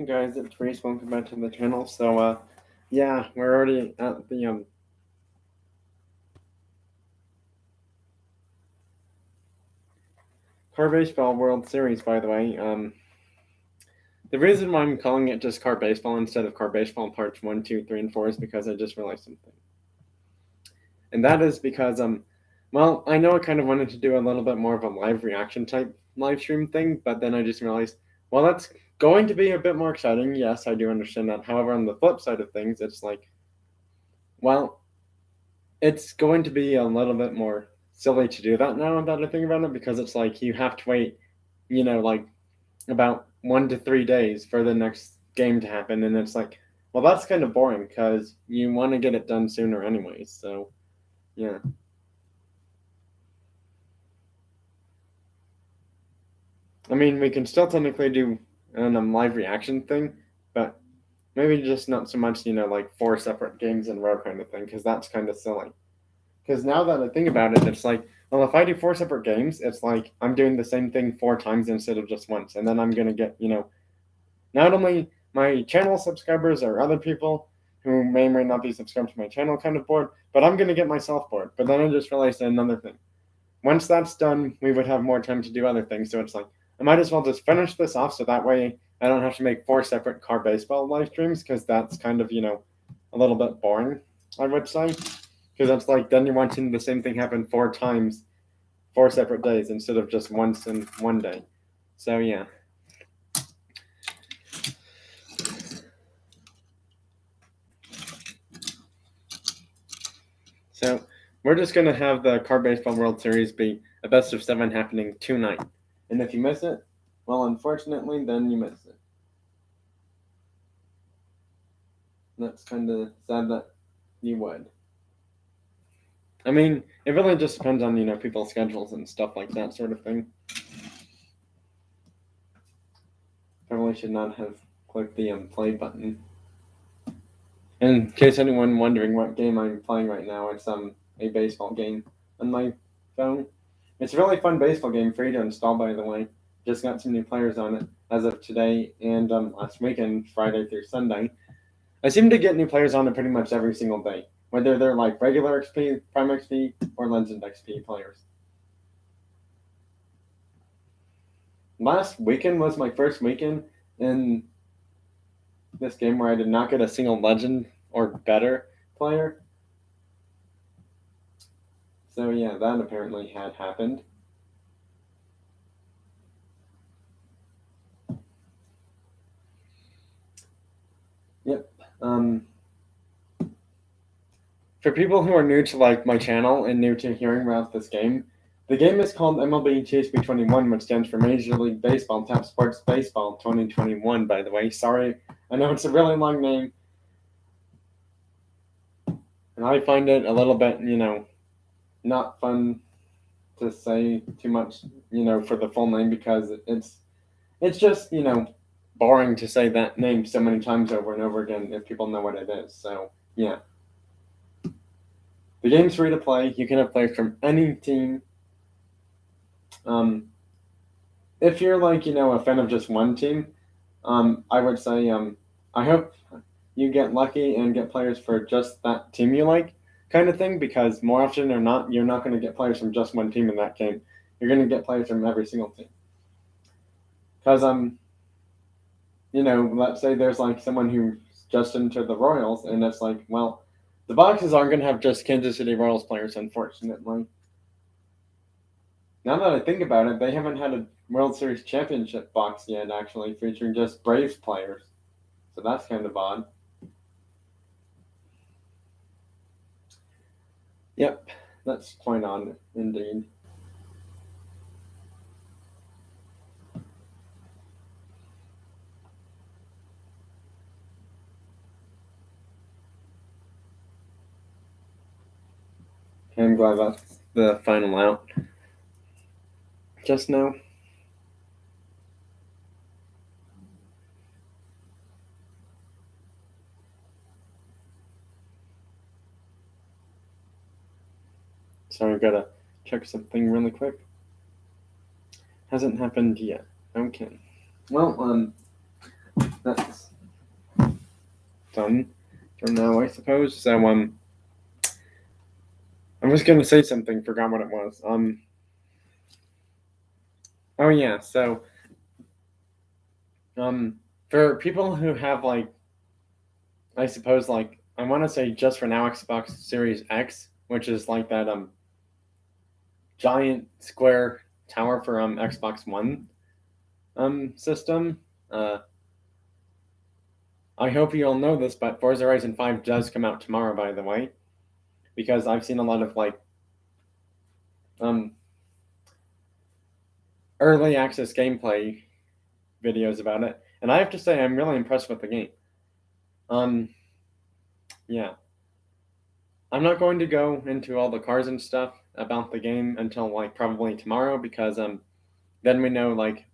Hey guys, it's Reese. Welcome back to the channel. Yeah, we're already at the Car Baseball World Series. By the way, the reason why I'm calling it just Car Baseball instead of Car Baseball Parts 1, 2, 3, and 4 is because I just realized something, and that is because well, I know I kind of wanted to do a little bit more of a live reaction type live stream thing, but then I just realized, well, that's going to be a bit more exciting. Yes, I do understand that. However, on the flip side of things, it's like, well, it's going to be a little bit more silly to do that now that I think about it, because it's like you have to wait, like about 1 to 3 days for the next game to happen, and it's like, well, that's kind of boring because you want to get it done sooner anyways. So yeah. I mean, we can still technically do an live reaction thing, but maybe just not so much, like 4 separate games in a row kind of thing, because that's kind of silly. Because now that I think about it, it's like, well, if I do 4 separate games, it's like I'm doing the same thing 4 times instead of just once. And then I'm going to get, not only my channel subscribers or other people who may or may not be subscribed to my channel kind of bored, but I'm going to get myself bored. But then I just realized another thing. Once that's done, we would have more time to do other things. So it's like, I might as well just finish this off so that way I don't have to make 4 separate car baseball live streams, because that's kind of, a little bit boring, I would say. Because that's like, then you're watching the same thing happen 4 times, 4 separate days instead of just once in one day. So yeah. So we're just gonna have the Car Baseball World Series be a best of 7 happening tonight. And if you miss it, well, unfortunately, then you miss it. That's kind of sad that you would. I mean, it really just depends on, people's schedules and stuff like that sort of thing. Probably should not have clicked the play button. In case anyone wondering what game I'm playing right now, it's a baseball game on my phone. It's a really fun baseball game, free to install, by the way. Just got some new players on it as of today and last weekend, Friday through Sunday. I seem to get new players on it pretty much every single day, whether they're like regular XP, Prime XP, or Legend XP players. Last weekend was my first weekend in this game where I did not get a single Legend or better player. So yeah, that apparently had happened. Yep. For people who are new to like my channel and new to hearing about this game, the game is called MLB TSP 21, which stands for Major League Baseball Tap Sports Baseball 2021. By the way, sorry, I know it's a really long name, and I find it a little bit, not fun to say too much, for the full name, because it's just, boring to say that name so many times over and over again if people know what it is. So yeah. The game's free to play. You can have players from any team. If you're like, a fan of just one team, I would say I hope you get lucky and get players for just that team you like, kind of thing, because more often than not, you're not going to get players from just one team in that game. You're going to get players from every single team. Because let's say there's like someone who's just into the Royals, and it's like, well, the boxes aren't going to have just Kansas City Royals players, unfortunately. Now that I think about it, they haven't had a World Series championship box yet, actually, featuring just Braves players. So that's kind of odd. Yep, that's quite odd indeed. I'm glad that's the final out. Just now. Sorry, I gotta check something really quick. Hasn't happened yet. Okay. Well, that's done for now, I suppose. So I was gonna say something, forgot what it was. Oh yeah, so for people who have like, I suppose like I want to say just for now Xbox Series X, which is like that giant square tower for Xbox One system. I hope you all know this, but Forza Horizon 5 does come out tomorrow, by the way, because I've seen a lot of like um early access gameplay videos about it, and I have to say I'm really impressed with the game. Um, yeah, I'm not going to go into all the cars and stuff about the game until like probably tomorrow because then we know like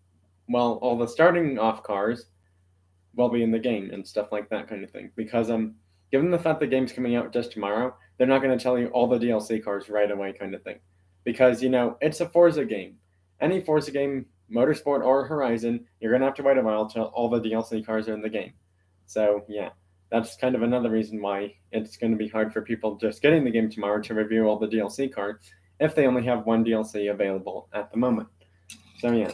well all the starting off cars will be in the game and stuff like that kind of thing because given the fact the game's coming out just tomorrow, they're not going to tell you all the DLC cars right away kind of thing because you know it's a Forza game. Any Forza game, Motorsport or Horizon, you're going to have to wait a while till all the DLC cars are in the game. So yeah, that's kind of another reason why it's going to be hard for people just getting the game tomorrow to review all the DLC cards if they only have one DLC available at the moment. So yeah,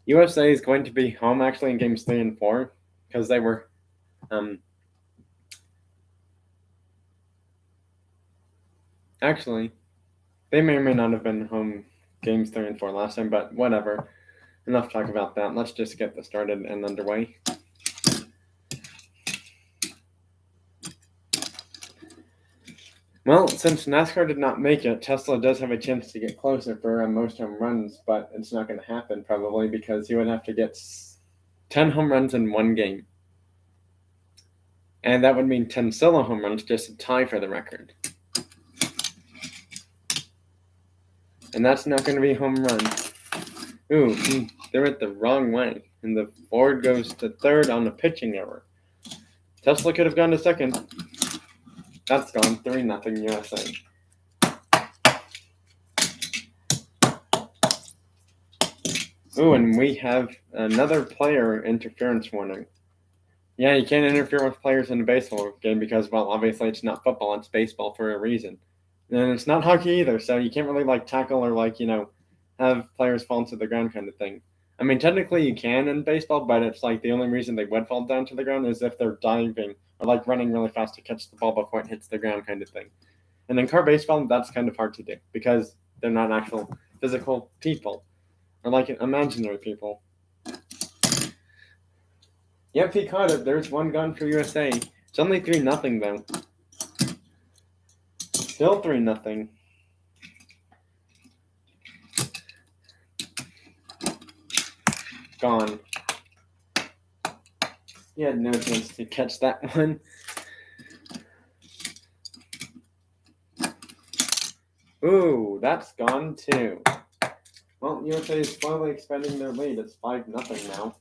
USA is going to be home actually in games 3 and 4 because they were actually they may or may not have been home games 3 and 4 last time, but whatever. Enough talk about that. Let's just get this started and underway. Well, since NASCAR did not make it, Tesla does have a chance to get closer for most home runs, but it's not going to happen probably because he would have to get 10 home runs in one game. And that would mean 10 solo home runs, just a tie for the record. And that's not going to be a home run. Ooh, they went the wrong way. And the Ford goes to third on a pitching error. Tesla could have gone to second. That's gone 3-0 USA. Ooh, and we have another player interference warning. Yeah, you can't interfere with players in a baseball game because, well, obviously it's not football, it's baseball for a reason. And it's not hockey either, so you can't really, like, tackle or, like, have players fall to the ground kind of thing. I mean, technically you can in baseball, but it's, like, the only reason they would fall down to the ground is if they're diving or, like, running really fast to catch the ball before it hits the ground kind of thing. And in car baseball, that's kind of hard to do because they're not actual physical people or, like, imaginary people. Yep, he caught it. There's one gone for USA. It's only 3-0 though. Still 3-0. Gone. He had no chance to catch that one. Ooh, that's gone too. Well, USA is slowly expanding their lead. It's 5-0 now.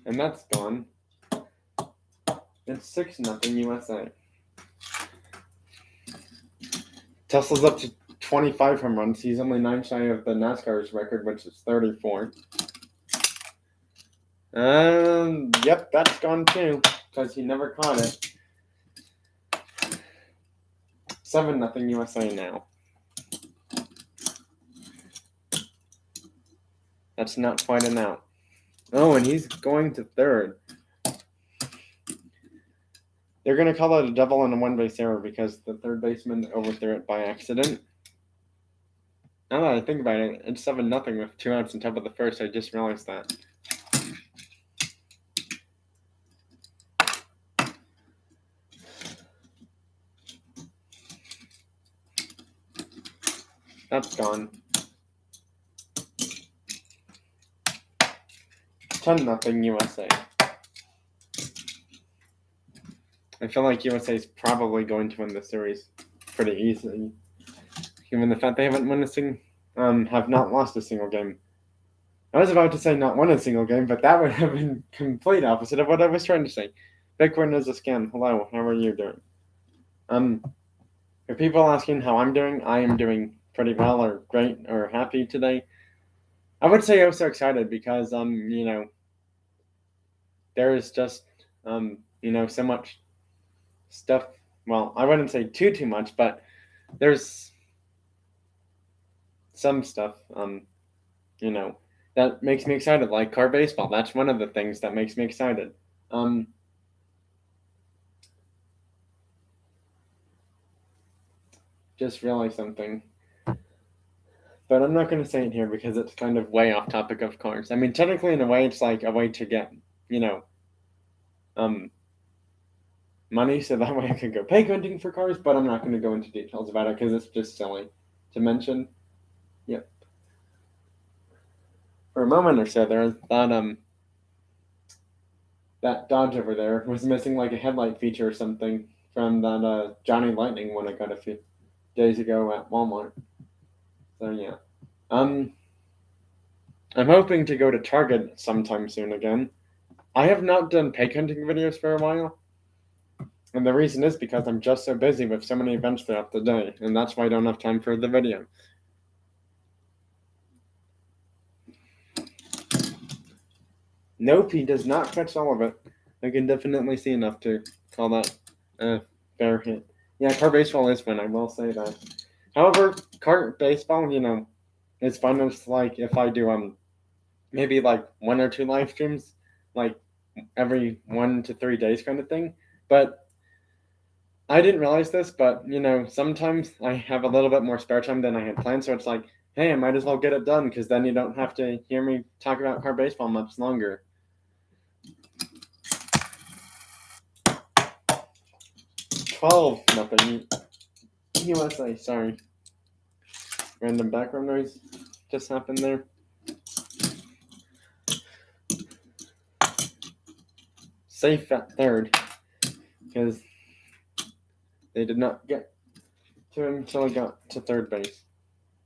And that's gone. It's 6-0 USA. Tesla's up to 25 home runs. He's only 9 shy of the NASCAR's record, which is 34. Yep, that's gone too, because he never caught it. 7-0 USA now. That's not quite an out. Oh, and he's going to third. They're going to call it a double and a one-base error because the third baseman overthrew it by accident. Now that I think about it, it's 7-0 with 2 outs on top of the first. I just realized that. That's gone. 10-0 USA. I feel like USA is probably going to win the series pretty easily, given the fact they haven't won have not lost a single game. I was about to say not won a single game, but that would have been complete opposite of what I was trying to say. Bitcoin is a scam. Hello, how are you doing? For people asking how I'm doing, I am doing pretty well or great or happy today. I would say I was so excited because there's just so much stuff. Well, I wouldn't say too much, but there's some stuff that makes me excited, like car baseball. That's one of the things that makes me excited. Just realized something, but I'm not going to say it here because it's kind of way off topic of cars. I mean, technically, in a way, it's like a way to get money, so that way I could go peg hunting for cars. But I'm not going to go into details about it because it's just silly to mention. Yep. For a moment or so there, I thought that Dodge over there was missing like a headlight feature or something from that Johnny Lightning one I got a few days ago at Walmart. So yeah. I'm hoping to go to Target sometime soon again. I have not done peg hunting videos for a while. And the reason is because I'm just so busy with so many events throughout the day, and that's why I don't have time for the video. Nope, he does not catch all of it. I can definitely see enough to call that a fair hit. Yeah, car baseball is fun, I will say that. However, car baseball, it's fun as like if I do maybe like 1 or 2 live streams, like every 1 to 3 days kind of thing. But I didn't realize this, but sometimes I have a little bit more spare time than I had planned, so it's like, hey, I might as well get it done because then you don't have to hear me talk about car baseball much longer. 12-0 USA. Sorry, random background noise just happened there. Safe at third because they did not get to him until he got to third base.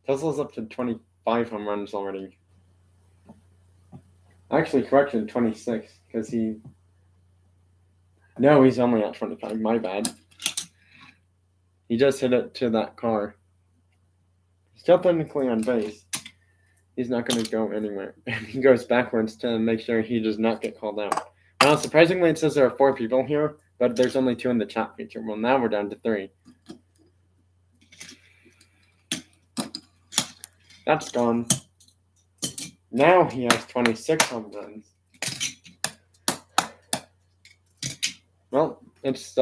Tesla's up to 25 home runs already. Actually, correction, 26 because he's only at 25. My bad. He just hit it to that car. Still technically on base. He's not going to go anywhere. And he goes backwards to make sure he does not get called out. Now, surprisingly, it says there are 4 people here, but there's only 2 in the chat feature. Well, now we're down to 3. That's gone. Now he has 26 home runs. Well, it's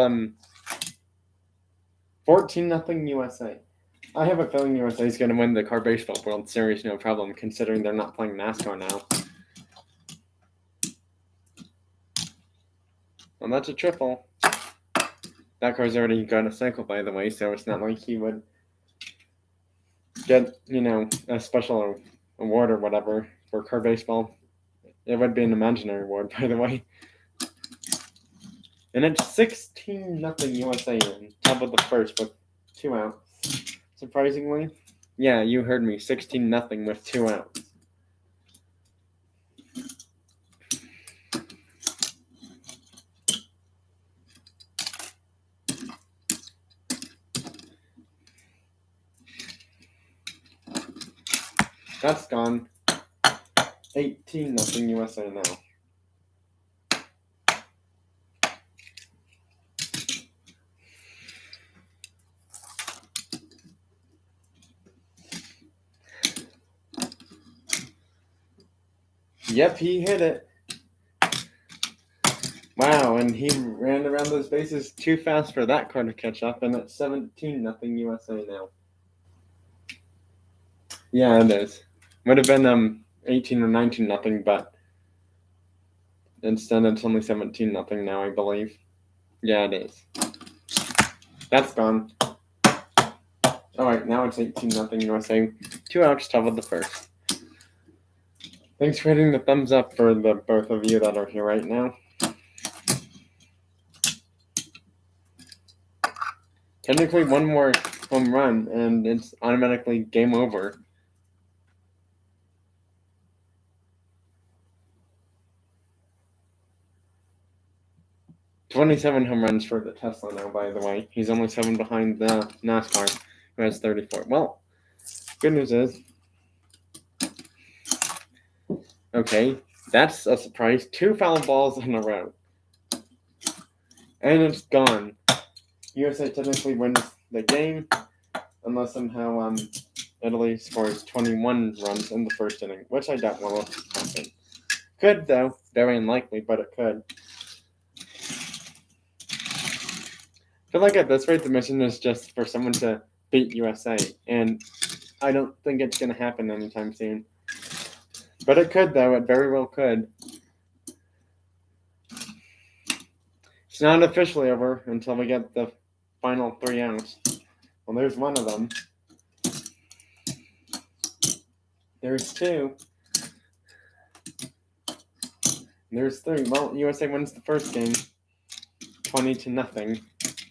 14-0 USA. I have a feeling USA is going to win the car baseball World Series, no problem, considering they're not playing NASCAR now. Well, that's a triple. That car's already got a cycle, by the way, so it's not like he would get, a special award or whatever for car baseball. It would be an imaginary award, by the way. And it's 16-0 USA in top of the first with 2 outs. Surprisingly, yeah, you heard me. 16-0 with 2 outs. That's gone. 18-0 USA now. Yep, he hit it. Wow, and he ran around those bases too fast for that car to catch up, and it's 17-0 USA now. Yeah, it is. Would have been 18 or 19-0, but instead it's only 17-0 now, I believe. Yeah, it is. That's gone. Alright, now it's 18-0 USA. 2 outs, top of the first. Thanks for hitting the thumbs up for the both of you that are here right now. Technically, 1 more home run, and it's automatically game over. $27 home runs for the Tesla now, by the way. He's only 7 behind the NASCAR, who has 34. Well, Good news is, okay, that's a surprise. 2 foul balls in a row. And it's gone. USA technically wins the game, unless somehow Italy scores 21 runs in the first inning, which I doubt will happen. Could, though. Very unlikely, but it could. I feel like at this rate, the mission is just for someone to beat USA, and I don't think it's going to happen anytime soon. But it could, though. It very well could. It's not officially over until we get the final 3 outs. Well, there's one of them. There's 2. There's 3. Well, USA wins the first game 20-0.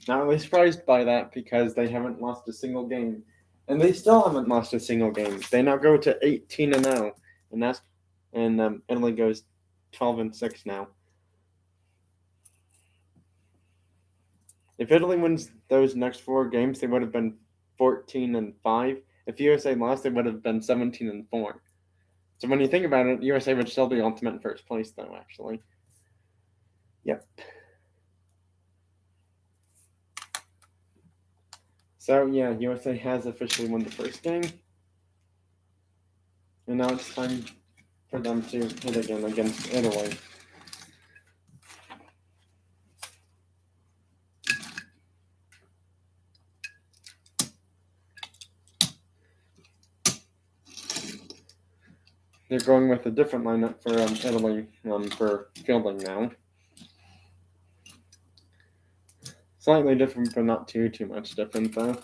Not really surprised by that because they haven't lost a single game. And they still haven't lost a single game. They now go to 18-0. And Italy goes 12-6 now. If Italy wins those next 4 games, they would have been 14-5. If USA lost, they would have been 17-4. So when you think about it, USA would still be ultimate in first place, though, actually. Yep. So, yeah, USA has officially won the first game. And now it's time for them to hit again against Italy. They're going with a different lineup for Italy for fielding now. Slightly different, but not too much different, though.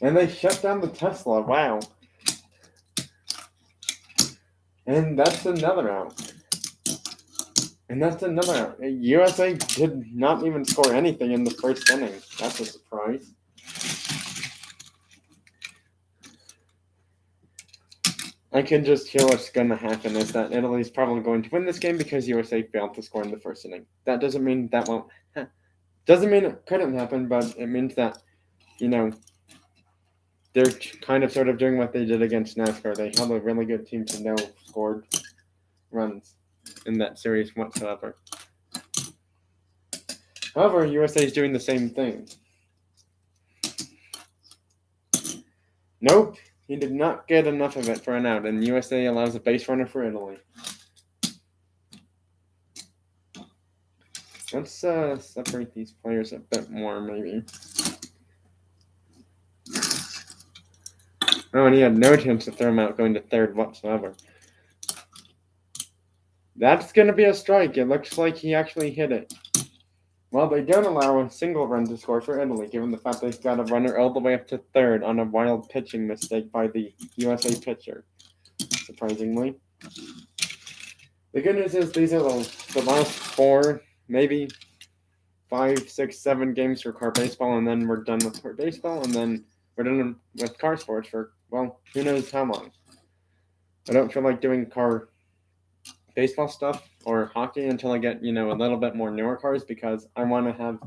And they shut down the Tesla. Wow. And that's another out. USA did not even score anything in the first inning. That's a surprise. I can just hear what's going to happen is that Italy's probably going to win this game because USA failed to score in the first inning. That doesn't mean that won't. Doesn't mean it couldn't happen, but it means that, they're kind of sort of doing what they did against NASCAR. They held a really good team to no scored runs in that series whatsoever. However, USA is doing the same thing. Nope, he did not get enough of it for an out, and USA allows a base runner for Italy. Let's separate these players a bit more, maybe. Oh, and he had no chance to throw him out going to third whatsoever. That's going to be a strike. It looks like he actually hit it. Well, they don't allow a single run to score for Italy, given the fact they've got a runner all the way up to third on a wild pitching mistake by the USA pitcher, surprisingly. The good news is these are the last 4, maybe 5, 6, 7 games for car baseball, and then we're done with car baseball, and then we're done with car sports for, well, who knows how long. I don't feel like doing car baseball stuff or hockey until I get, a little bit more newer cars because I want to have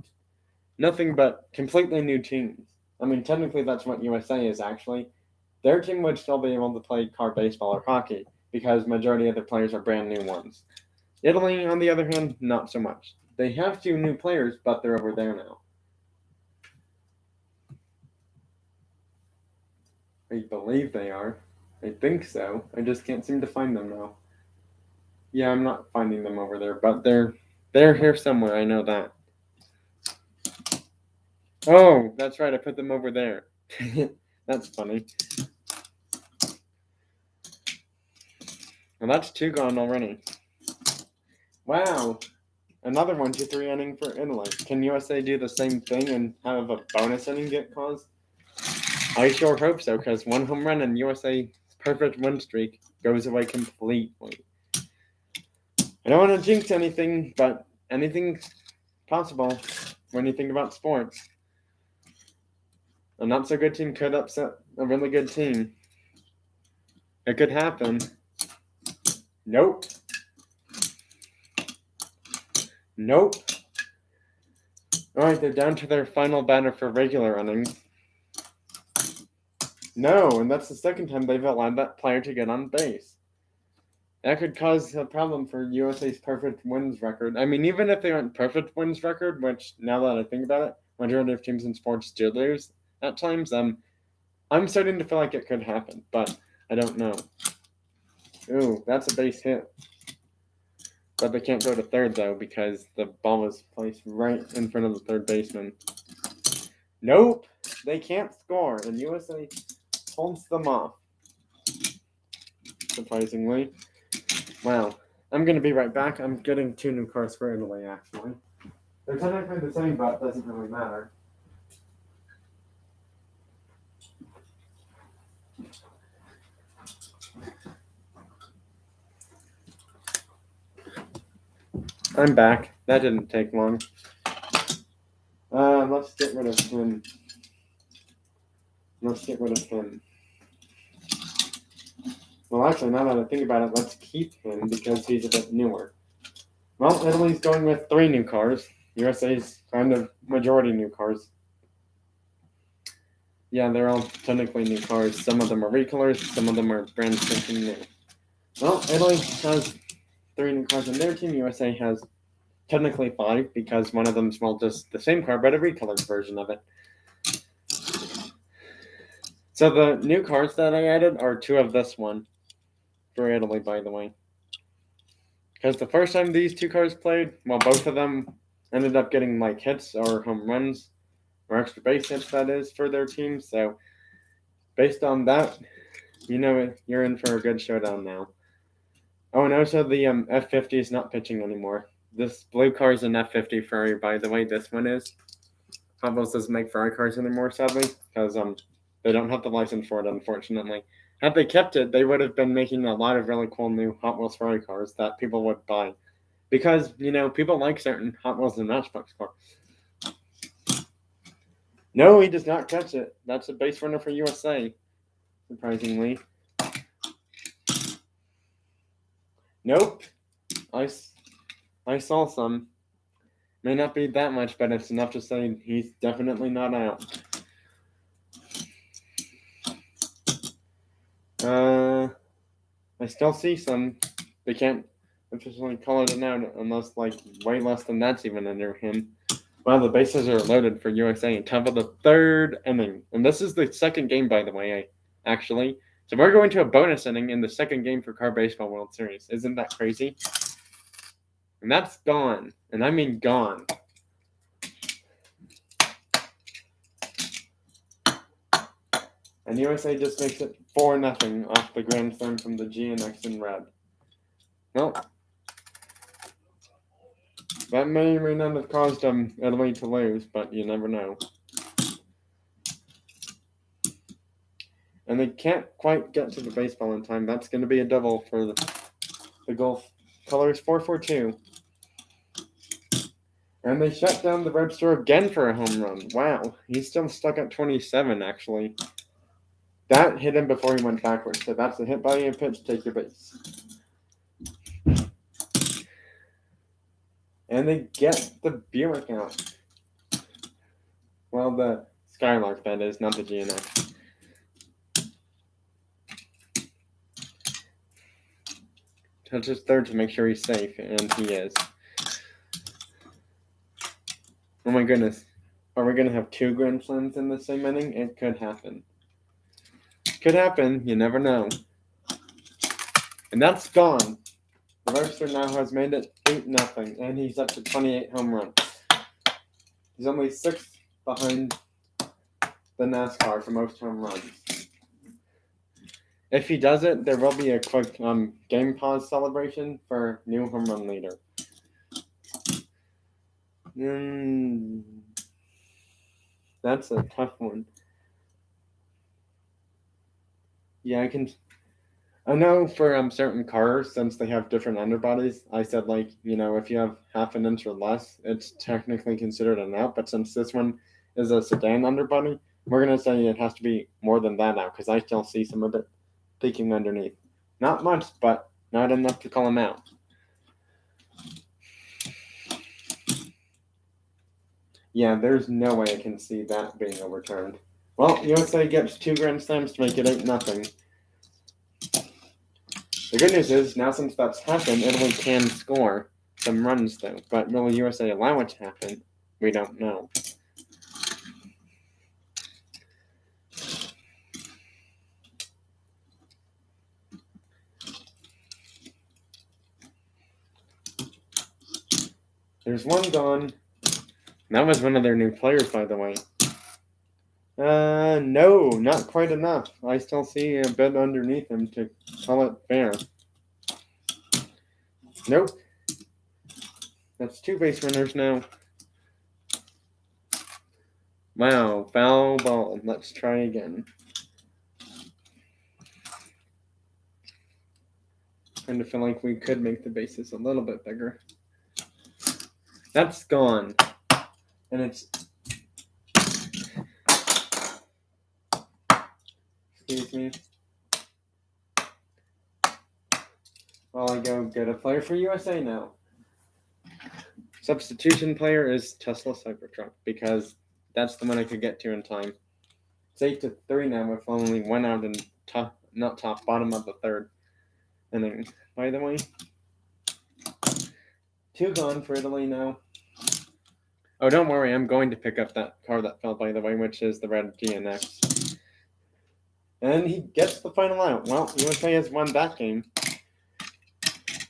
nothing but completely new teams. I mean, technically that's what USA is actually. Their team would still be able to play car baseball or hockey because majority of their players are brand new ones. Italy, on the other hand, not so much. They have 2 new players, but they're over there now. I believe they are. I think so. I just can't seem to find them now. Yeah, I'm not finding them over there, but they're here somewhere. I know that. Oh, that's right. I put them over there. That's funny. Well, that's 2 gone already. Wow. Another 1-2-3 inning for Italy. Can USA do the same thing and have a bonus inning get caused? I sure hope so, because 1 home run and USA's perfect win streak goes away completely. I don't want to jinx anything, but anything's possible when you think about sports. A not-so-good team could upset a really good team. It could happen. Nope. Nope. Alright, they're down to their final batter for regular innings. No, and that's the second time they've allowed that player to get on base. That could cause a problem for USA's perfect wins record. I mean, even if they aren't perfect wins record, which now that I think about it, majority of teams in sports do lose at times, I'm starting to feel like it could happen, but I don't know. Ooh, that's a base hit. But they can't go to third, though, because the ball was placed right in front of the third baseman. Nope, they can't score, and USA holds them off. Surprisingly. Wow. I'm going to be right back. I'm getting 2 new cars for Italy, actually. They're technically the same, but it doesn't really matter. I'm back. That didn't take long. Let's get rid of him. Well, actually, now that I think about it, let's keep him because he's a bit newer. Well, Italy's going with 3 new cars. USA's kind of majority new cars. Yeah, they're all technically new cars. Some of them are recolors, some of them are brand spanking new. Well, Italy has 3 new cars on their team. USA has technically 5 because one of them's, well, just the same car, but a recolored version of it. So the new cars that I added are 2 of this one for Italy, by the way. Because the first time these 2 cars played, well, both of them ended up getting like hits or home runs or extra base hits, that is, for their team. So based on that, you know you're in for a good showdown now. Oh, and also the F50 is not pitching anymore. This blue car is an F50 Ferrari, by the way. This one is. Hot Wheels doesn't make Ferrari cars anymore, sadly, because they don't have the license for it, unfortunately. Had they kept it, they would have been making a lot of really cool new Hot Wheels Ferrari cars that people would buy. Because, people like certain Hot Wheels and Matchbox cars. No, he does not catch it. That's a base runner for USA, surprisingly. Nope. I saw some. May not be that much, but it's enough to say he's definitely not out. I still see some. They can't officially call it an out unless, way less than that's even under him. Well, the bases are loaded for USA in top of the 3rd inning. And this is the 2nd game, by the way, actually. So we're going to a bonus inning in the 2nd game for Car Baseball World Series. Isn't that crazy? And that's gone. And I mean gone. And USA just makes it 4-0 off the grand slam from the GNX in red. Well, that may or may not have caused Italy to lose, but you never know. And they can't quite get to the baseball in time. That's going to be a double for the Gulf Colors 4-4-2. And they shut down the Webster again for a home run. Wow, he's still stuck at 27, actually. That hit him before he went backwards, so that's a hit by a pitch, take your base. And they get the Buick out. Well, the Skylark, that is, not the GNX. Touches third to make sure he's safe, and he is. Oh my goodness. Are we going to have 2 grand slams in the same inning? It could happen. Could happen. You never know. And that's gone. The Webster now has made it 8-0, and he's up to 28 home runs. He's only 6th behind the NASCAR for most home runs. If he does it, there will be a quick game pause celebration for new home run leader. That's a tough one. Yeah, I know for certain cars, since they have different underbodies, I said if you have half an inch or less, it's technically considered an out. But since this one is a sedan underbody, we're gonna say it has to be more than that out because I still see some of it peeking underneath. Not much, but not enough to call him out. Yeah, there's no way I can see that being overturned. Well, USA gets 2 Grand Slams to make it 8-0. The good news is, now since that's happened, Italy can score some runs though. But will USA allow it to happen? We don't know. There's one gone. That was one of their new players, by the way. No, not quite enough. I still see a bit underneath him to call it fair. Nope. That's 2 base runners now. Wow, foul ball. Let's try again. Kind of feel like we could make the bases a little bit bigger. That's gone. And it's... Excuse me. While I go get a player for USA now. Substitution player is Tesla Cybertruck because that's the one I could get to in time. It's 8-3 now with only 1 out in bottom of the third inning. By the way, 2 gone for Italy now. Oh, don't worry, I'm going to pick up that car that fell, by the way, which is the red GNX. And he gets the final out. Well, USA has won that game.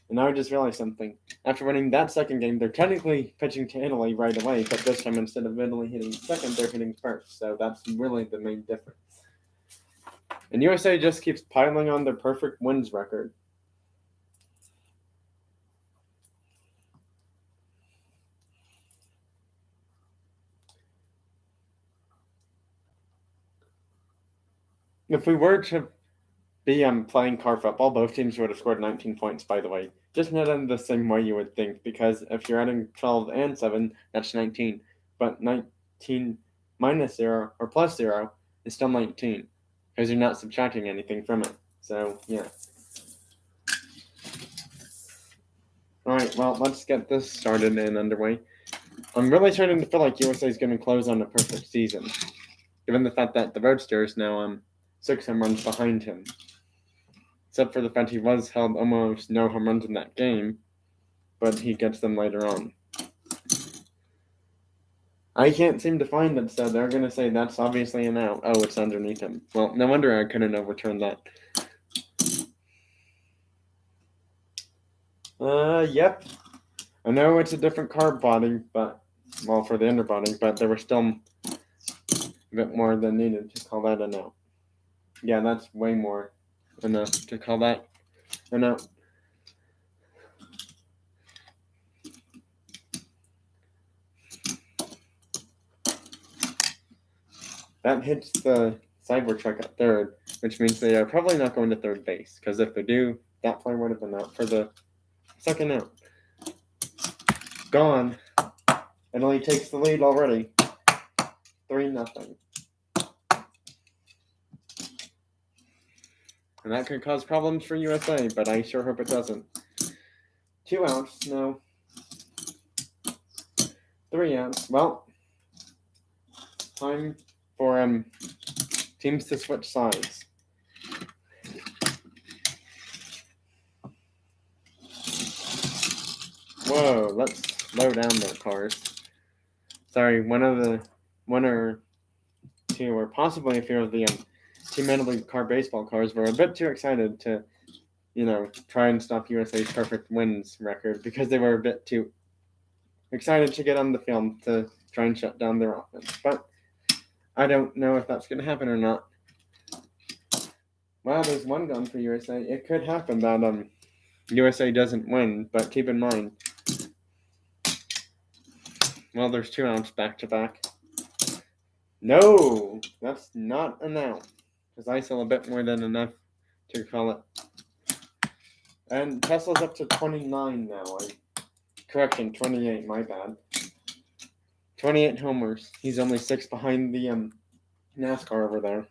And now I just realized something. After winning that second game, they're technically pitching to Italy right away, but this time instead of Italy hitting second, they're hitting first. So that's really the main difference. And USA just keeps piling on their perfect wins record. If we were to be playing car football, both teams would have scored 19 points, by the way. Just not in the same way you would think, because if you're adding 12 and 7, that's 19. But 19 minus 0 or plus 0 is still 19, because you're not subtracting anything from it. So, yeah. Alright, well, let's get this started and underway. I'm really starting to feel like USA is going to close on a perfect season, given the fact that the Roadster is now 6 home runs behind him. Except for the fact he was held almost no home runs in that game, but he gets them later on. I can't seem to find it, so they're going to say that's obviously an out. Oh, it's underneath him. Well, no wonder I couldn't overturn that. Yep. I know it's a different carb body, but, well, for the underbody, but there was still a bit more than needed to call that an out. Yeah, that's way more enough to call that an out. That hits the Cybertruck at third, which means they are probably not going to third base, because if they do, that player would have been out for the second out. Gone. Italy takes the lead already. 3-0. And that could cause problems for USA, but I sure hope it doesn't. 2 outs, no. 3 outs. Well, time for teams to switch sides. Whoa, let's slow down their cars. Sorry, one or two, or possibly a few of the Team Italy car baseball cars were a bit too excited to, try and stop USA's perfect wins record, because they were a bit too excited to get on the field to try and shut down their offense. But I don't know if that's going to happen or not. Well, there's one gone for USA. It could happen that USA doesn't win, but keep in mind, well, there's 2 outs back to back. No, that's not an out, because I still a bit more than enough to call it. And Tesla's up to 29 now. Correction, 28, my bad. 28 homers. He's only 6 behind the NASCAR over there.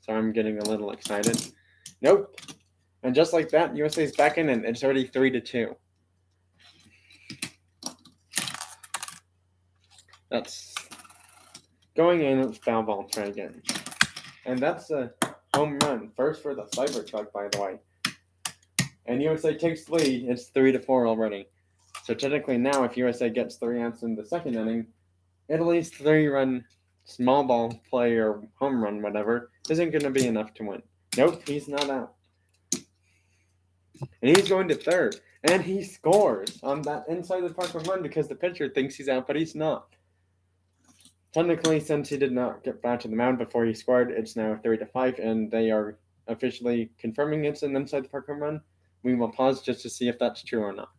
So I'm getting a little excited. Nope. And just like that, USA's back in, and it's already 3-2. That's Going in, it's foul ball try again. And that's a home run. First for the Cybertruck, by the way. And USA takes the lead. It's 3-4 already. So technically now, if USA gets 3 outs in the second inning, Italy's 3-run small ball play or home run, whatever, isn't going to be enough to win. Nope, he's not out. And he's going to third. And he scores on that inside the park home run because the pitcher thinks he's out, but he's not. Technically, since he did not get back to the mound before he scored, it's now 3-5, and they are officially confirming it's an inside the park home run. We will pause just to see if that's true or not.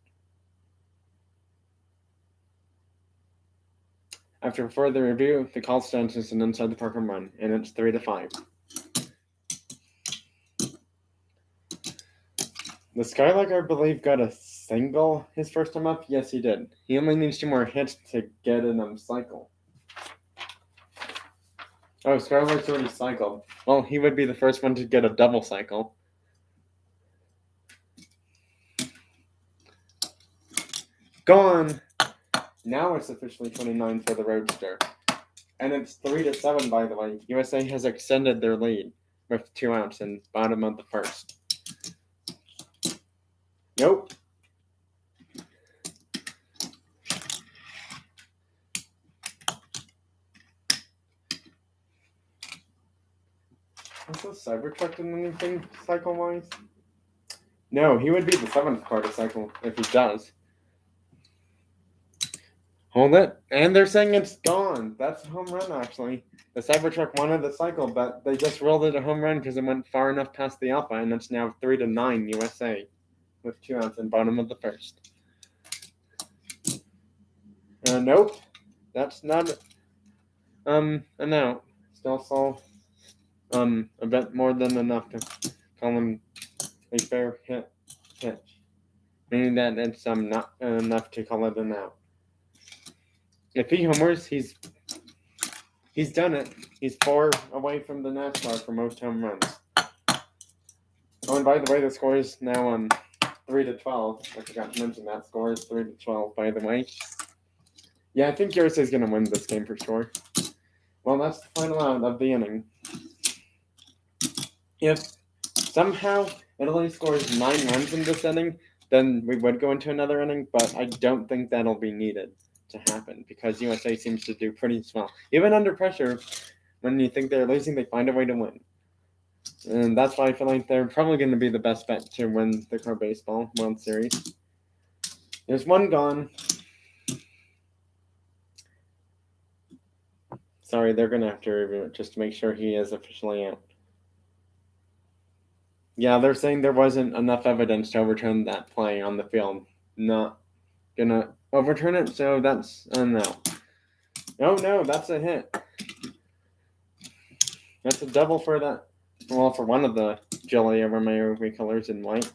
After further review, the call stands as an inside the park home run, and it's 3-5. The Skylark, I believe, got a single his first time up. Yes, he did. He only needs 2 more hits to get an cycle. Oh, Skylark's already cycled. Well, he would be the first one to get a double cycle. Gone! Now it's officially 29 for the Roadster. And it's 3-7, by the way. USA has extended their lead with 2 outs in bottom of the first. Nope. Has the Cybertruck done anything cycle-wise? No, he would be the 7th car to cycle if he does. Hold it. And they're saying it's gone. That's a home run, actually. The Cybertruck wanted the cycle, but they just rolled it a home run because it went far enough past the Alpha, and it's now 3-9 USA with 2 outs in bottom of the first. Nope. That's not an out. Still saw a bit more than enough to call him a fair pitch. Meaning that it's not enough to call it an out. If he homers, he's done it. He's 4 away from the NASCAR for most home runs. Oh, and by the way, the score is now 3-12. I forgot to mention that score is 3-12, by the way. Yeah, I think USA is going to win this game for sure. Well, that's the final out of the inning. If somehow Italy scores 9 runs in this inning, then we would go into another inning, but I don't think that'll be needed to happen because USA seems to do pretty well. Even under pressure, when you think they're losing, they find a way to win. And that's why I feel like they're probably going to be the best bet to win the Car Baseball World Series. There's one gone. Sorry, they're going to have to review it just to make sure he is officially out. Yeah, they're saying there wasn't enough evidence to overturn that play on the field. Not going to overturn it, so that's a no. Oh, no, that's a hit. That's a double for that. Well, for one of the Giulia Romeo colors in white.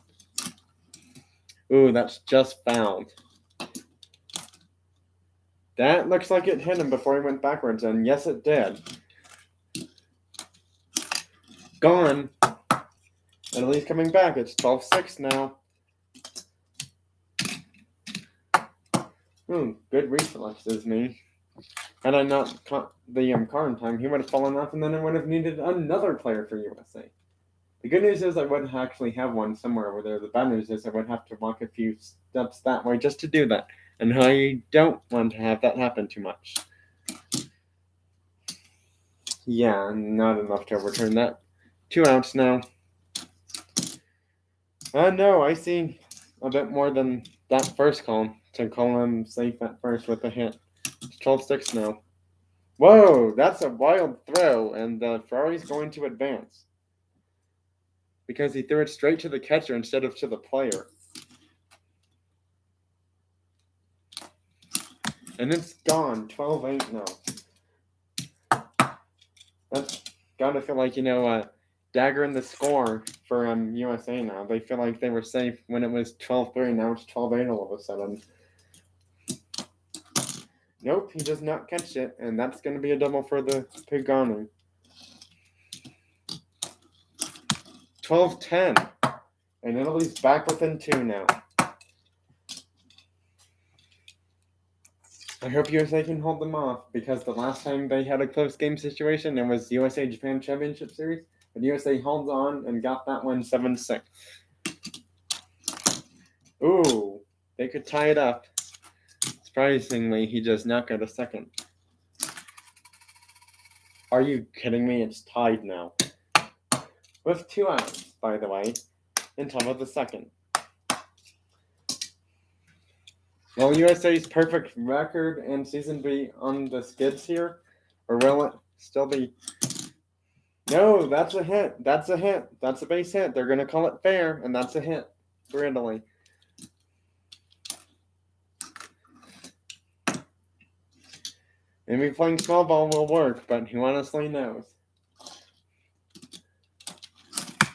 Ooh, that's just fouled. That looks like it hit him before he went backwards, and yes, it did. Gone. Italy's coming back. It's 12-6 now. Good reflexes, me. Had I not caught the car in time, he would have fallen off, and then I would have needed another player for USA. The good news is I would actually have one somewhere over there. The bad news is I would have to walk a few steps that way just to do that. And I don't want to have that happen too much. Yeah, not enough to overturn that. 2 outs now. No, I see a bit more than that first call to call him safe at first with a hit. It's 12-6 now. Whoa, that's a wild throw, and Ferrari's going to advance. Because he threw it straight to the catcher instead of to the player. And it's gone, 12-8 now. That's gotta feel like, dagger in the score for USA now. They feel like they were safe when it was 12-3, now it's 12-8 all of a sudden. Nope, he does not catch it, and that's going to be a double for the Pagani. 12-10, and Italy's back within 2 now. I hope USA can hold them off, because the last time they had a close game situation, it was USA Japan Championship Series, but USA held on and got that one 7-6. Ooh, they could tie it up. Surprisingly, he does not get a second. Are you kidding me? It's tied now. With 2 outs, by the way, in top of the second. Will USA's perfect record and season be on the skids here? Or will it still be? No, that's a hit. That's a hit. That's a base hit. They're going to call it fair, and that's a hit for Italy. Maybe playing small ball will work, but who honestly knows?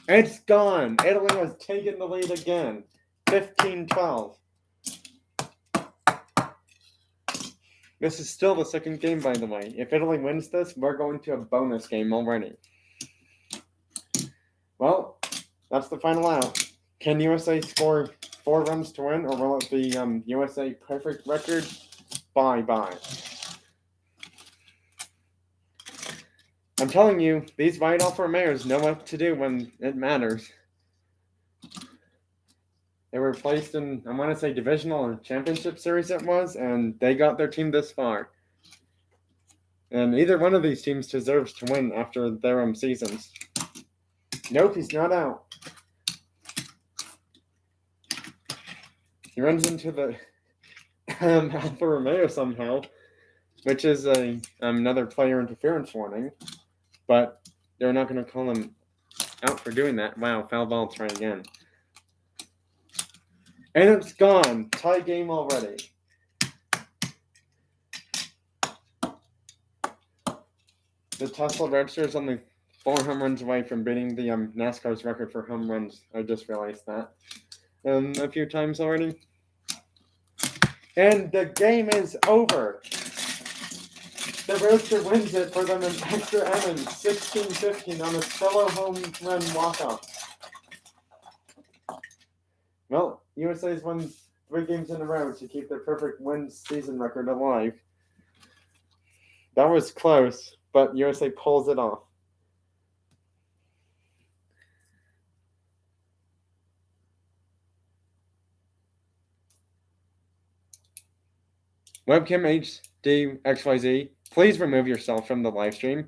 It's gone. Italy has taken the lead again. 15-12. This is still the second game, by the way. If Italy wins this, we're going to a bonus game already. Well, that's the final out. Can USA score 4 runs to win, or will it be USA perfect record? Bye-bye. I'm telling you, these White Alpha Romeos know what to do when it matters. They were placed in, I want to say, divisional or championship series it was, and they got their team this far. And either one of these teams deserves to win after their seasons. Nope, he's not out. He runs into the Alfa Romeo somehow, which is another player interference warning, but they're not going to call him out for doing that. Wow, foul ball, try again. And it's gone. Tie game already. The Tesla Roadster is only 4 home runs away from beating the NASCAR's record for home runs. I just realized that a few times already. And the game is over. The Roadster wins it for them in extra innings, 16-15 on a solo home run walk-off. Well, USA's won 3 games in a row to keep their perfect wins season record alive. That was close, but USA pulls it off. Webcam HD XYZ, please remove yourself from the live stream.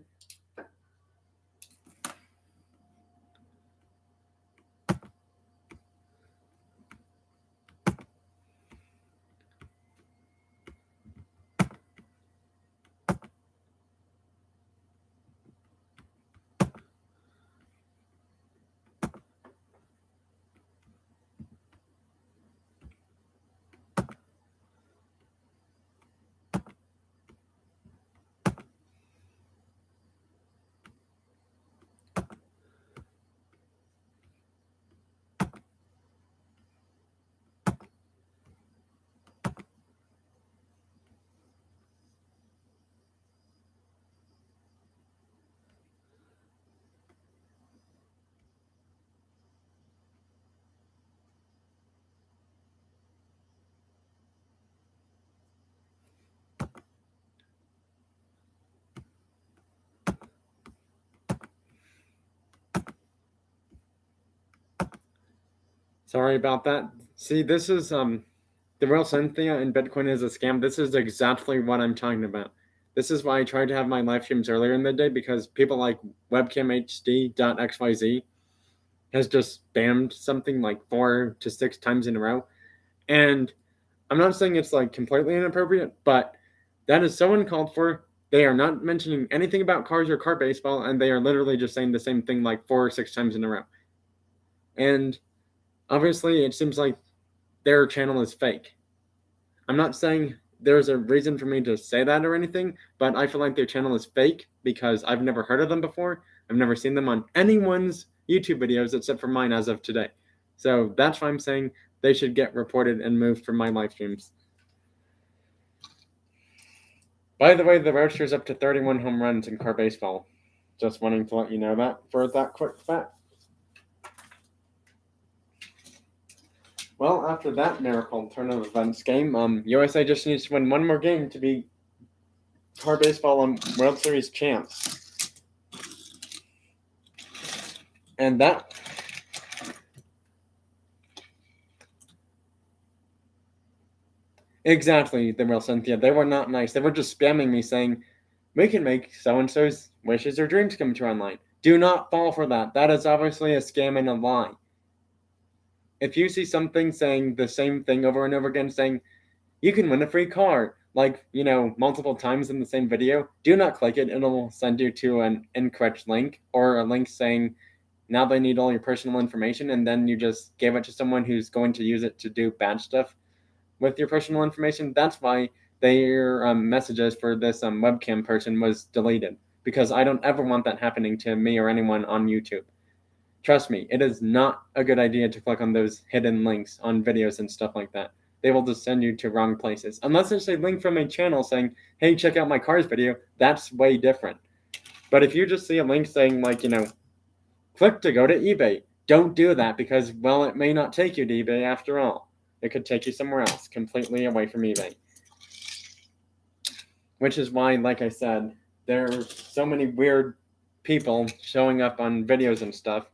Sorry about that. See, this is the real Cynthia and Bitcoin is a scam. This is exactly what I'm talking about. This is why I tried to have my live streams earlier in the day, because people like webcamhd.xyz has just spammed something like 4 to 6 times in a row. And I'm not saying it's like completely inappropriate, but that is so uncalled for. They are not mentioning anything about cars or car baseball, and they are literally just saying the same thing like 4 or 6 times in a row. And obviously, it seems like their channel is fake. I'm not saying there's a reason for me to say that or anything, but I feel like their channel is fake because I've never heard of them before. I've never seen them on anyone's YouTube videos except for mine as of today. So that's why I'm saying they should get reported and moved from my live streams. By the way, the Roadster's up to 31 home runs in car baseball. Just wanting to let you know that for that quick fact. Well, after that miracle turn of events game, USA just needs to win one more game to be car baseball and World Series champs. And that exactly the real Cynthia. They were not nice. They were just spamming me saying, "We can make so and so's wishes or dreams come true online." Do not fall for that. That is obviously a scam and a lie. If you see something saying the same thing over and over again, saying you can win a free car, like, multiple times in the same video, do not click it. It'll send you to an incorrect link or a link saying now they need all your personal information, and then you just gave it to someone who's going to use it to do bad stuff with your personal information. That's why their messages for this webcam person was deleted, because I don't ever want that happening to me or anyone on YouTube. Trust me, it is not a good idea to click on those hidden links on videos and stuff like that. They will just send you to wrong places. Unless it's a link from a channel saying, hey, check out my cars video, that's way different. But if you just see a link saying, like, click to go to eBay, don't do that, because, well, it may not take you to eBay after all. It could take you somewhere else, completely away from eBay. Which is why, like I said, there are so many weird people showing up on videos and stuff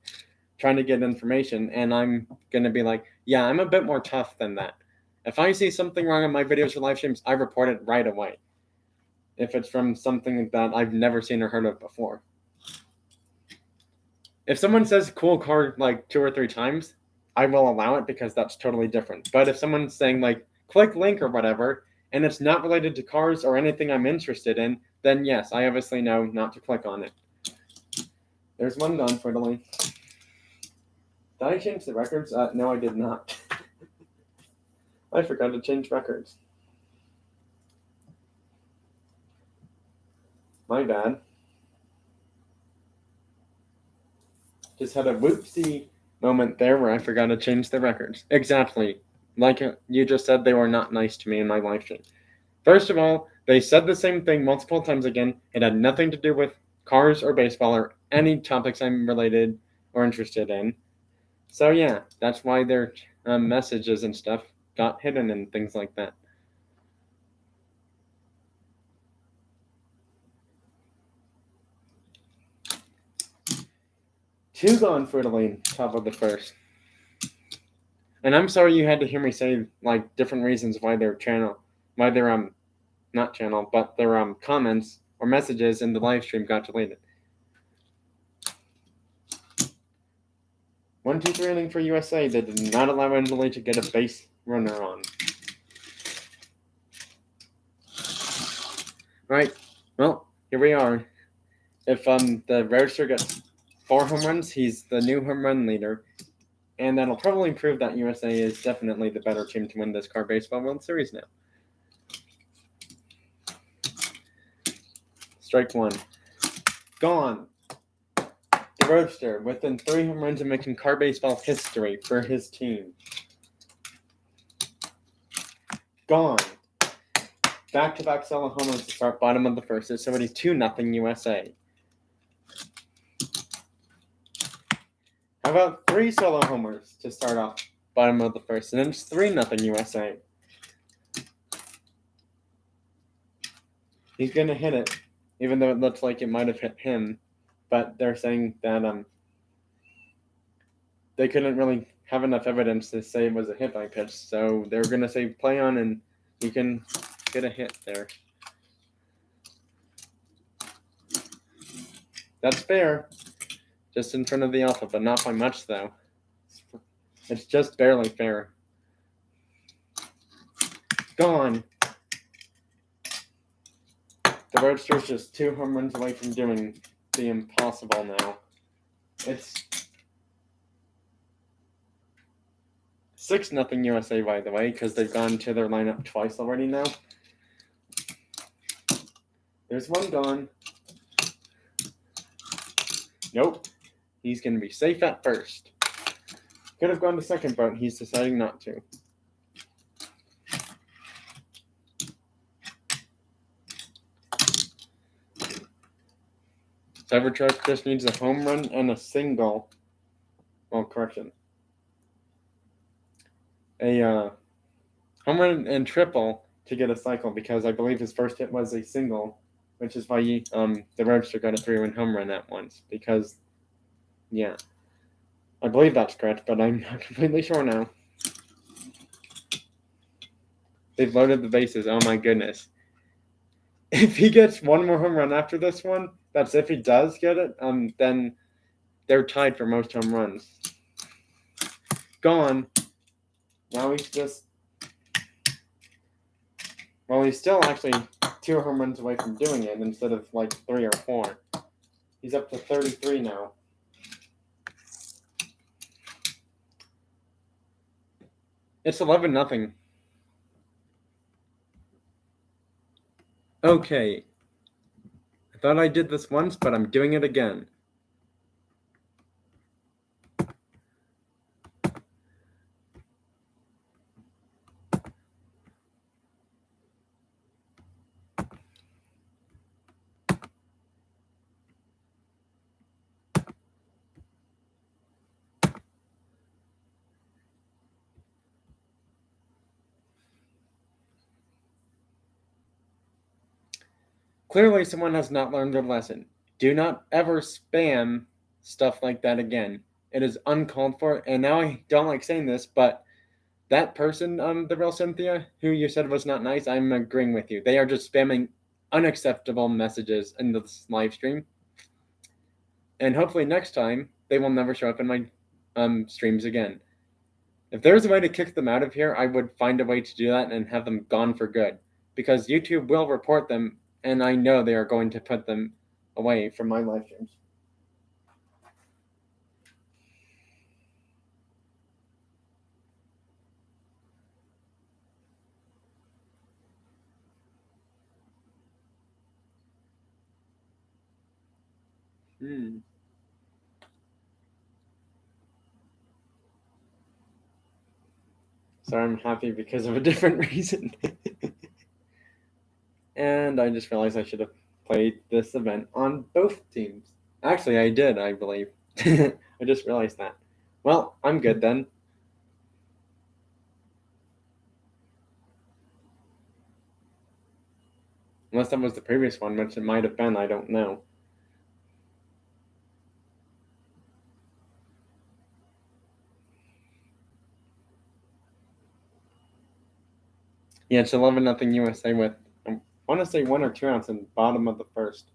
trying to get information, and I'm going to be like, yeah, I'm a bit more tough than that. If I see something wrong in my videos or live streams, I report it right away. If it's from something that I've never seen or heard of before. If someone says cool car like 2 or 3 times, I will allow it, because that's totally different. But if someone's saying like click link or whatever, and it's not related to cars or anything I'm interested in, then yes, I obviously know not to click on it. There's one gone for Italy. Did I change the records? No, I did not. I forgot to change records. My bad. Just had a whoopsie moment there where I forgot to change the records. Exactly. Like you just said, they were not nice to me in my live stream. First of all, they said the same thing multiple times again. It had nothing to do with cars or baseball or any topics I'm related or interested in. So yeah, that's why their messages and stuff got hidden and things like that. Two gone for Italy, top of the first. And I'm sorry you had to hear me say like different reasons why their not channel, but their comments or messages in the live stream got deleted. 1-2-3 inning for USA. They did not allow Italy to get a base runner on. Right. Well, here we are. If the Roadster gets 4 home runs, he's the new home run leader. And that'll probably prove that USA is definitely the better team to win this car baseball World Series now. Strike one. Gone. The Roadster within 3 home runs and making car baseball history for his team. Gone. Back-to-back solo homers to start bottom of the first. It's already 2-0 USA. How about 3 solo homers to start off bottom of the first, and then it's 3-0 USA. He's gonna hit it, even though it looks like it might have hit him. But they're saying that they couldn't really have enough evidence to say it was a hit by pitch, so they're gonna say play on, and you can get a hit there. That's fair. Just in front of the alpha, but not by much, though. It's just barely fair. Gone. The Roadster's just 2 home runs away from doing the impossible now. It's 6-0 USA, by the way, because they've gone to their lineup twice already now. There's one gone. Nope. He's going to be safe at first. Could have gone to second, but he's deciding not to. Cybertruck just needs a home run and a single. Well, correction. a home run and triple to get a cycle, because I believe his first hit was a single, which is why the Roadster got a 3-run home run at once. Because, yeah, I believe that's correct, but I'm not completely sure now. They've loaded the bases. Oh my goodness. If he gets one more home run after this one, that's if he does get it, then they're tied for most home runs. Gone. Now he's just... Well, he's still actually 2 home runs away from doing it instead of like 3 or 4. He's up to 33 now. It's 11-0. Okay. I thought I did this once, but I'm doing it again. Clearly, someone has not learned their lesson. Do not ever spam stuff like that again. It is uncalled for. And now I don't like saying this, but that person, the real Cynthia, who you said was not nice, I'm agreeing with you. They are just spamming unacceptable messages in this live stream. And hopefully next time, they will never show up in my streams again. If there's a way to kick them out of here, I would find a way to do that and have them gone for good. Because YouTube will report them, and I know they are going to put them away from my live streams. So I'm happy because of a different reason. And I just realized I should have played this event on both teams. Actually, I did, I believe. I just realized that. Well, I'm good then. Unless that was the previous one, which it might have been, I don't know. Yeah, it's 11-0 USA with, I want to say 1 or 2 outs in the bottom of the first.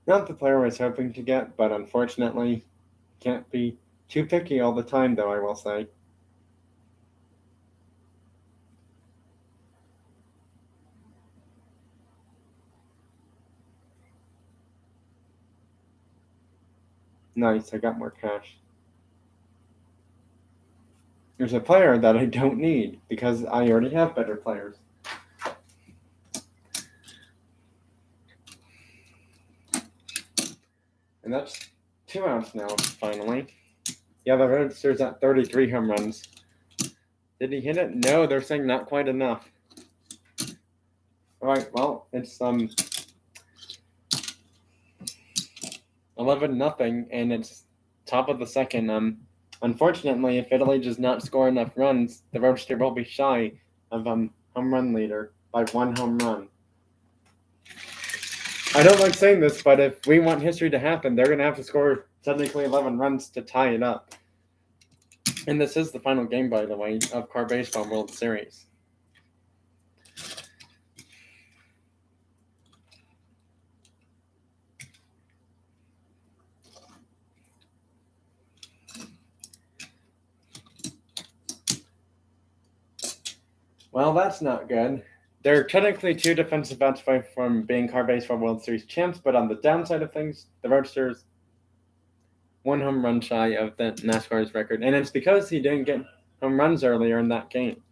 Not the player I was hoping to get, but unfortunately, can't be too picky all the time, though, I will say. Nice, I got more cash. There's a player that I don't need because I already have better players. And that's 2 outs now, finally. Yeah, the Roadster's at 33 home runs. Did he hit it? No, they're saying not quite enough. Alright, well, it's 11-0, and it's top of the second. Unfortunately, if Italy does not score enough runs, the Roadster will be shy of home run leader by 1 home run. I don't like saying this, but if we want history to happen, they're going to have to score technically 11 runs to tie it up. And this is the final game, by the way, of Car Baseball World Series. Well, that's not good. They're technically 2 defensive bats away from being Car Baseball World Series champs, but on the downside of things, the Roadsters 1 home run shy of the NASCAR's record, and it's because he didn't get home runs earlier in that game.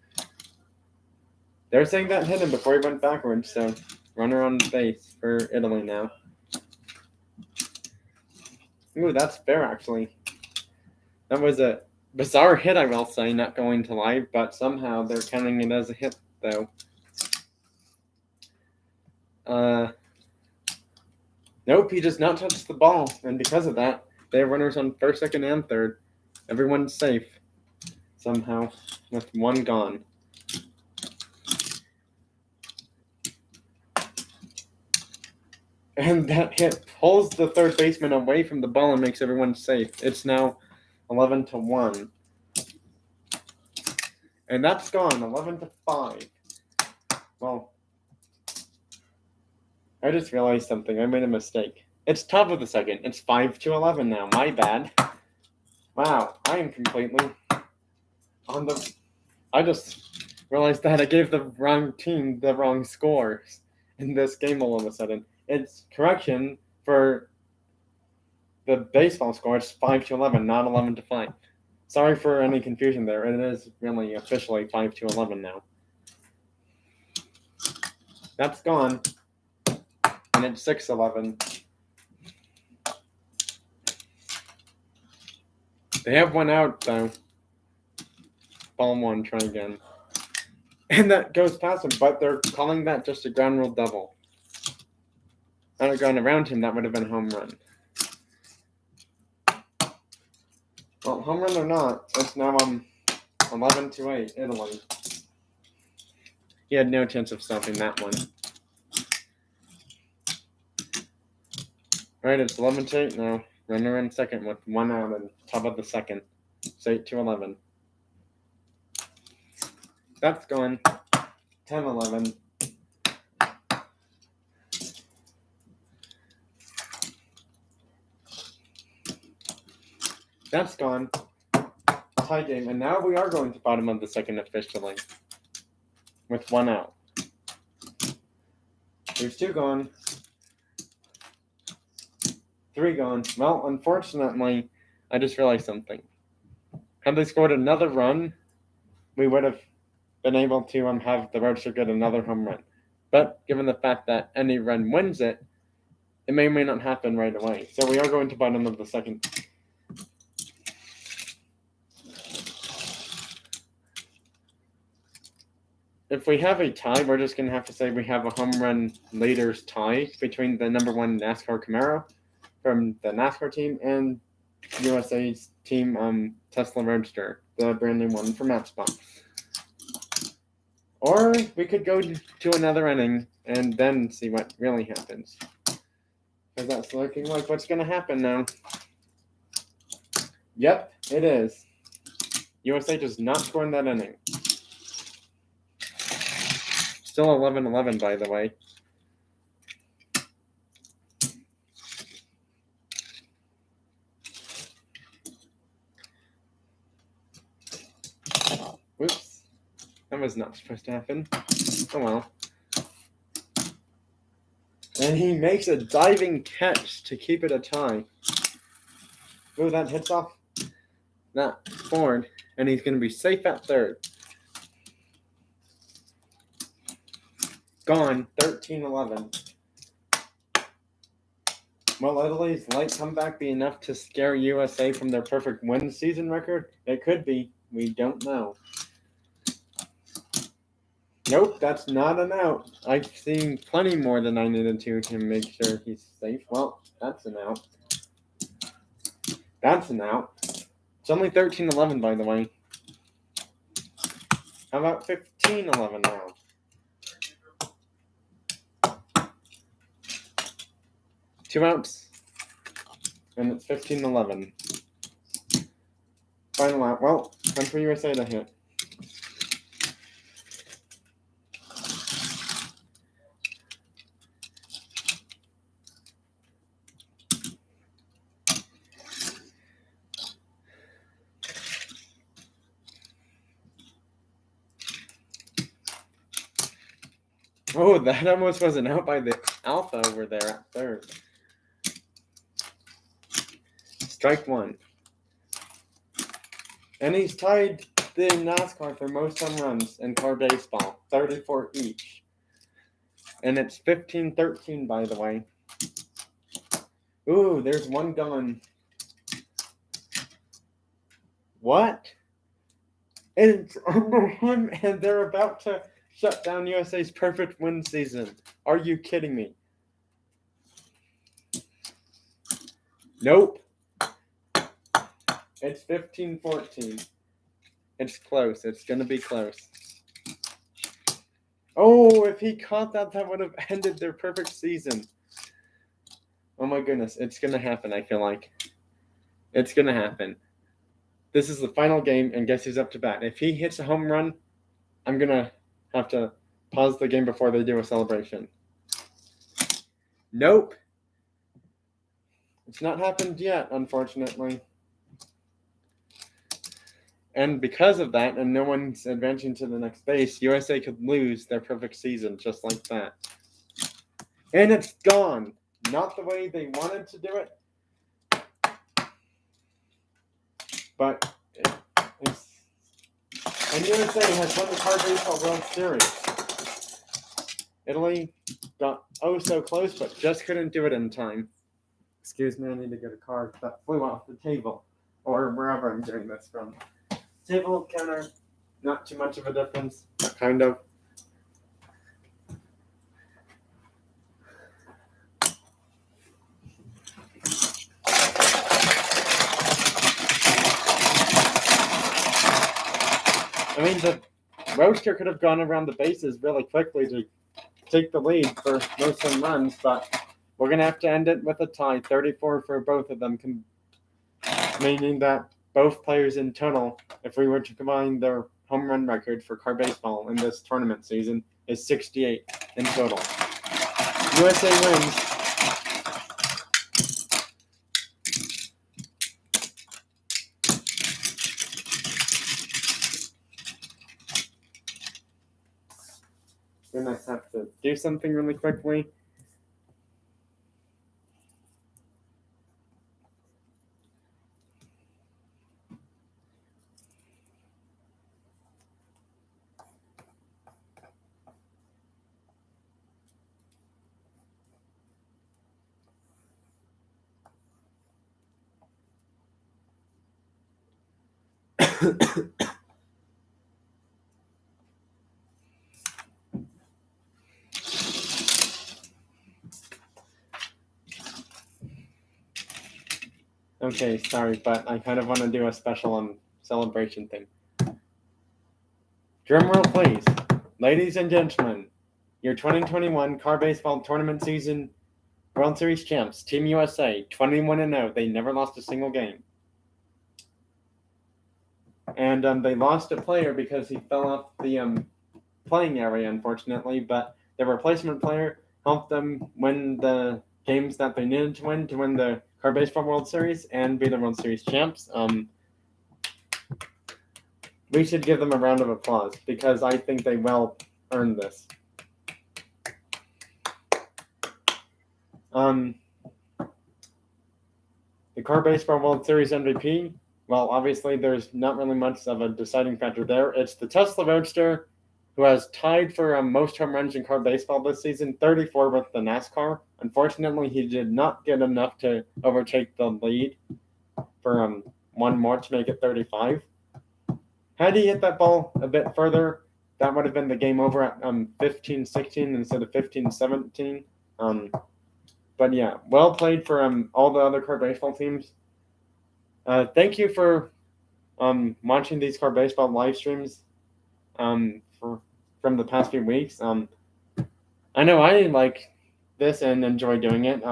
They're saying that hit him before he went backwards, so runner on base for Italy now. Ooh, that's fair, actually. That was a bizarre hit, I will say, not going to lie, but somehow they're counting it as a hit, though. Nope, he does not touch the ball, and because of that, they have runners on first, second, and third. Everyone's safe, somehow, with one gone. And that hit pulls the third baseman away from the ball and makes everyone safe. It's now 11-1. And that's gone, 11-5. Well, I just realized something. I made a mistake. It's top of the second. It's 5-11 now. My bad. Wow, I am completely on the... I just realized that I gave the wrong team the wrong scores in this game all of a sudden. It's correction for the baseball score. It's 5-11, not 11-5. Sorry for any confusion there. It is really officially 5-11 now. That's gone. And it's 6-11. They have one out, though. Ball one, try again. And that goes past him, but they're calling that just a ground rule double. Had it gone around him, that would have been a home run. Well, home run or not, it's now 11-8, Italy. He had no chance of stopping that one. Alright, it's 11-8 now. Runner in second with one out and top of the second. It's 8-11. That's gone. 10-11. That's gone. Tie game. And now we are going to bottom of the second officially. With one out. There's two gone. Three gone. Well, unfortunately, I just realized something. Had they scored another run, we would have been able to have the Roadster get another home run. But given the fact that any run wins it, it may or may not happen right away. So we are going to bottom of the second. If we have a tie, we're just going to have to say we have a home run leaders tie between the number one NASCAR Camaro from the NASCAR team and USA's team Tesla Roadster, the brand new one from MatchBox. Or we could go to another inning and then see what really happens. Because that's looking like what's going to happen now. Yep, it is. USA does not score in that inning. Still 11-11, by the way. Whoops. That was not supposed to happen. Oh well. And he makes a diving catch to keep it a tie. Ooh, that hits off that Ford, and he's going to be safe at third. Gone, 13-11. Will Italy's late comeback be enough to scare USA from their perfect win season record? It could be. We don't know. Nope, that's not an out. I've seen plenty more than I needed to make sure he's safe. Well, that's an out. That's an out. It's only 13-11, by the way. How about 15-11 now? Two outs, and it's 15-11. Final out. Well, time for USA to hit. Oh, that almost wasn't out by the Alpha over there at third. Strike one. And he's tied the NASCAR for most home runs in car baseball, 34 each. And it's 15-13, by the way. Ooh, there's one gone. What? It's under him, and they're about to shut down USA's perfect win season. Are you kidding me? Nope. It's 15-14. It's close. It's going to be close. Oh, if he caught that, that would have ended their perfect season. Oh my goodness. It's going to happen, I feel like. It's going to happen. This is the final game, and guess who's up to bat? If he hits a home run, I'm going to have to pause the game before they do a celebration. Nope. It's not happened yet, unfortunately. And because of that, and no one's advancing to the next base, USA could lose their perfect season just like that. And it's gone. Not the way they wanted to do it, but it's. And USA has won the Card Baseball World Series. Italy got so close, but just couldn't do it in time. Excuse me, I need to get a card that flew off the table, or wherever I'm doing this from. Table, counter, not too much of a difference, but kind of. I mean, the Roadster could have gone around the bases really quickly to take the lead for most home runs, but we're going to have to end it with a tie, 34 for both of them, meaning that both players in total, if we were to combine their home run record for Card Baseball in this tournament season, is 68 in total. USA wins. Gonna have to do something really quickly. Okay, sorry, but I kind of want to do a special celebration thing. Drumroll, please. Ladies and gentlemen, your 2021 Card Baseball Tournament Season World Series champs, Team USA, 21-0. They never lost a single game. And they lost a player because he fell off the playing area, unfortunately, but the replacement player helped them win the games that they needed to win the Card Baseball World Series and be the World Series champs. We should give them a round of applause because I think they well earned this. The Card Baseball World Series MVP, well, obviously there's not really much of a deciding factor there. It's the Tesla Roadster, who has tied for most home runs in Card Baseball this season, 34 with the NASCAR. Unfortunately, he did not get enough to overtake the lead for one more to make it 35. Had he hit that ball a bit further, that would have been the game over at 15-16 instead of 15-17. But yeah, well played for all the other Card Baseball teams. Thank you for watching these Card Baseball live streams from the past few weeks. I know I like this and enjoy doing it.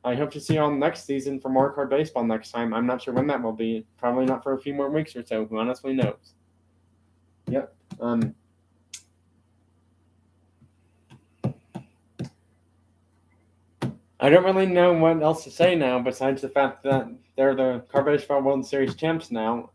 I hope to see you all next season for more Card Baseball next time. I'm not sure when that will be. Probably not for a few more weeks or so. Who honestly knows? Yep. I don't really know what else to say now besides the fact that they're the Card Baseball World Series champs now.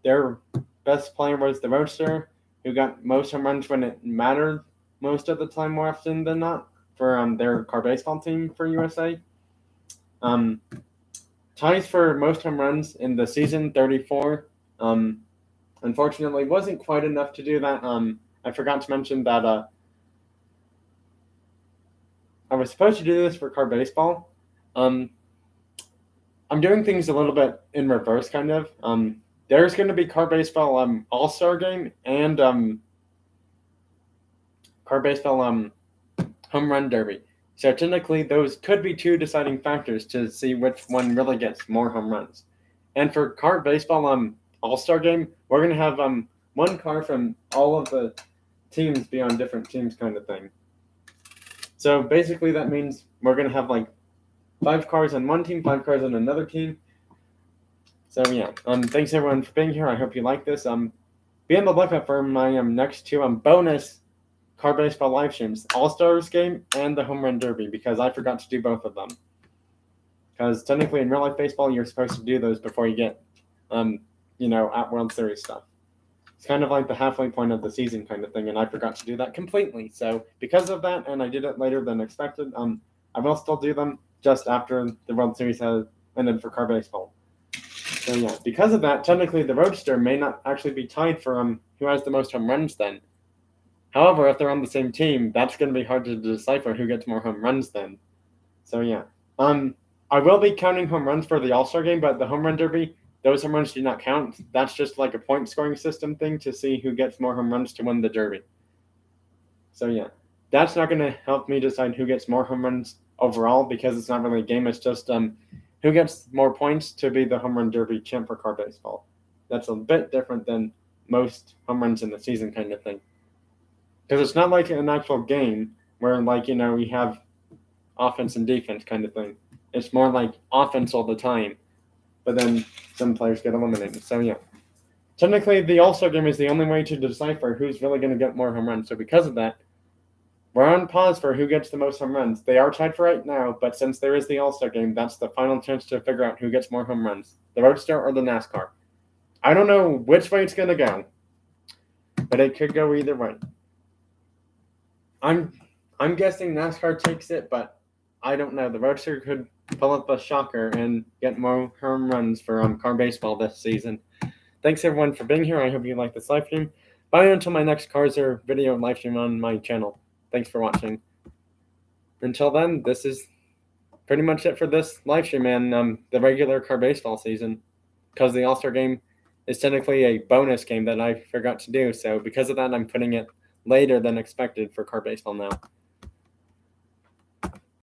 Their best player was the Roadster, who got most home runs when it mattered most of the time, more often than not, for their Card Baseball team for USA. Ties for most home runs in the season, 34. Unfortunately, wasn't quite enough to do that. I forgot to mention that I was supposed to do this for car baseball. I'm doing things a little bit in reverse, kind of. There's going to be car baseball all-star game and car baseball home run derby. So technically, those could be two deciding factors to see which one really gets more home runs. And for car baseball all-star game, we're going to have one car from all of the teams be on different teams, kind of thing. So basically, that means we're going to have like 5 cars on one team, 5 cars on another team. So yeah, thanks everyone for being here. I hope you like this. Be on the lookout for my next 2 bonus car baseball live streams, All Stars game and the Home Run Derby, because I forgot to do both of them. Because technically in real life baseball, you're supposed to do those before you get, at World Series stuff. It's kind of like the halfway point of the season kind of thing, and I forgot to do that completely. So because of that, and I did it later than expected, I will still do them just after the World Series has ended for car baseball. So yeah, because of that, technically the Roadster may not actually be tied for who has the most home runs then. However, if they're on the same team, that's going to be hard to decipher who gets more home runs then. So yeah, I will be counting home runs for the All-Star game, but the Home Run Derby, those home runs do not count. That's just like a point scoring system thing to see who gets more home runs to win the Derby. So yeah, that's not going to help me decide who gets more home runs overall because it's not really a game. It's just who gets more points to be the Home Run Derby champ for car baseball. That's a bit different than most home runs in the season kind of thing. Because it's not like an actual game where, we have offense and defense kind of thing. It's more like offense all the time, but then some players get eliminated. So, yeah. Technically, the All-Star game is the only way to decipher who's really going to get more home runs. So, because of that, we're on pause for who gets the most home runs. They are tied for right now, but since there is the All-Star game, that's the final chance to figure out who gets more home runs, the Roadster or the NASCAR. I don't know which way it's going to go, but it could go either way. I'm guessing NASCAR takes it, but I don't know. The Roadster could pull up a shocker and get more home runs for car baseball this season. Thanks everyone for being here. I hope you like this live stream. Bye until my next Carzer video and live stream on my channel. Thanks for watching. Until then, this is pretty much it for this live stream and the regular car baseball season, because the All-Star game is technically a bonus game that I forgot to do. So because of that, I'm putting it later than expected for car baseball now.